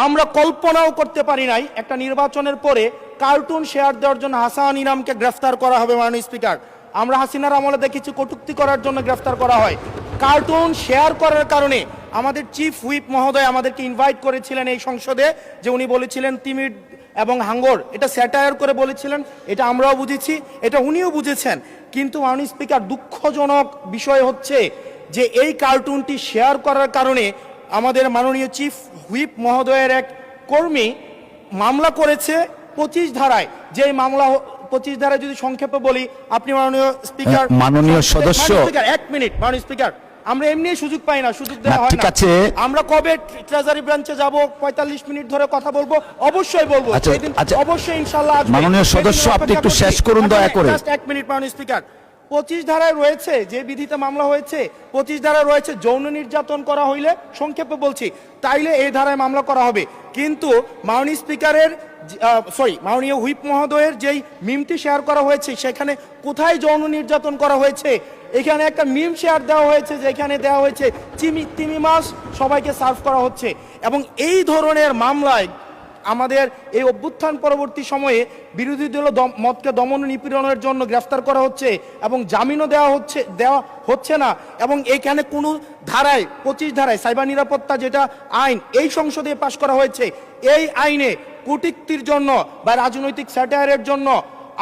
আমরা কল্পনাও করতে পারি নাই একটা নির্বাচনের পরে কার্টুন শেয়ার দেওয়ার জন্য হাসান ইনামকে গ্রেফতার করা হবে। মাননীয় স্পিকার, আমরা হাসিনার আমলে দেখেছি কটূক্তি করার জন্য গ্রেফতার করা হয়, কার্টুন শেয়ার করার কারণে আমাদের চিফ হুইপ মহোদয় আমাদেরকে ইনভাইট করেছিলেন এই সংসদে, যে উনি বলেছিলেন তিমির এবং হাঙ্গর, এটা স্যাটায়ার করে বলেছিলেন, এটা আমরাও বুঝেছি, এটা উনিও বুঝেছেন। কিন্তু মাননীয় স্পিকার, দুঃখজনক বিষয় হচ্ছে যে এই কার্টুনটি শেয়ার করার কারণে আমাদের মাননীয় চিফ হুইপ মহোদয়ের এক কর্মী মামলা করেছে 25 ধারায়। যে মামলা 25 ধারায় যদি সংক্ষেপে বলি, আপনি মাননীয় স্পিকার, মাননীয় সদস্য, 1 মিনিট মাননীয় স্পিকার, আমরা এমনি সুযোগ পাই না, সুযোগ দেওয়া হয় ঠিক না। আছে, আমরা কবে ট্রেজারি ব্রাঞ্চে যাব, 45 মিনিট ধরে কথা বলবো, অবশ্যই বলবো, সেদিন অবশ্যই ইনশাআল্লাহ আসবে। মাননীয় সদস্য, আপনি একটু শেষ করুন দয়া করে। জাস্ট 1 মিনিট মাননীয় স্পিকার। 25 ধারায় রয়েছে, যে বিধিতে মামলা হয়েছে 25 ধারায় রয়েছে যৌন নির্যাতন করা হইলে, সংক্ষেপে বলছি, তাইলে এই ধারায় মামলা করা হবে। কিন্তু মাননীয় স্পিকারের মাননীয় হুইপ মহোদয়ের যেই মিমটি শেয়ার করা হয়েছে, সেখানে কোথায় যৌন নির্যাতন করা হয়েছে? এখানে একটা মিম শেয়ার দেওয়া হয়েছে, যেখানে দেওয়া হয়েছে তিমি মাছ সবাইকে সার্ভ করা হচ্ছে। এবং এই ধরনের মামলায় আমাদের এই অভ্যুত্থান পরবর্তী সময়ে বিরোধী দল মতকে দমন নিপীড়নের জন্য গ্রেফতার করা হচ্ছে এবং জামিনও দেওয়া হচ্ছে না। এবং এইখানে কোনো ধারায় 25 ধারায় সাইবার নিরাপত্তা যেটা আইন এই সংসদে পাশ করা হয়েছে, এই আইনে কূটনীতির জন্য বা রাজনৈতিক স্যাটায়ারের জন্য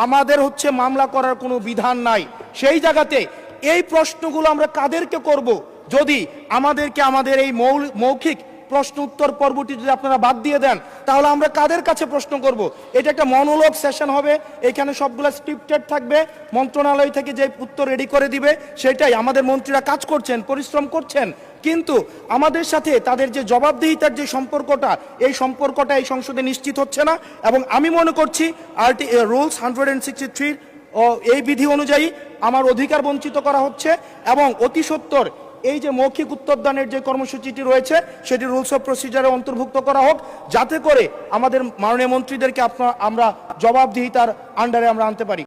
আমাদের মামলা করার কোনো বিধান নাই। সেই জায়গাতে এই প্রশ্নগুলো আমরা কাদেরকে করব? যদি আমাদেরকে আমাদের এই মৌখিক প্রশ্ন উত্তর পর্বটি যদি আপনারা বাদ দিয়ে দেন, তাহলে আমরা কাদের কাছে প্রশ্ন করব? এটা একটা মনোলগ সেশন হবে, এখানে সবগুলো স্ক্রিপ্টেড থাকবে, মন্ত্রণালয় থেকে যে উত্তর রেডি করে দিবে সেটাই। আমাদের মন্ত্রীরা কাজ করছেন, পরিশ্রম করছেন, কিন্তু আমাদের সাথে তাদের যে জবাবদিহিতার যে সম্পর্কটা, এই সম্পর্কটা এই সংসদে নিশ্চিত হচ্ছে না। এবং আমি মনে করছি রুলস 163 এই বিধি অনুযায়ী আমার অধিকার বঞ্চিত করা হচ্ছে এবং অতি সত্বর এই যে মৌখিক উত্তরদানের যে কর্মসূচিটি রয়েছে, সেটি রুলস অফ প্রসিজারে অন্তর্ভুক্ত করা হোক, যাতে করে আমাদের মাননীয় মন্ত্রীদেরকে আমরা জবাবদিহিতার আন্ডারে আমরা আনতে পারি।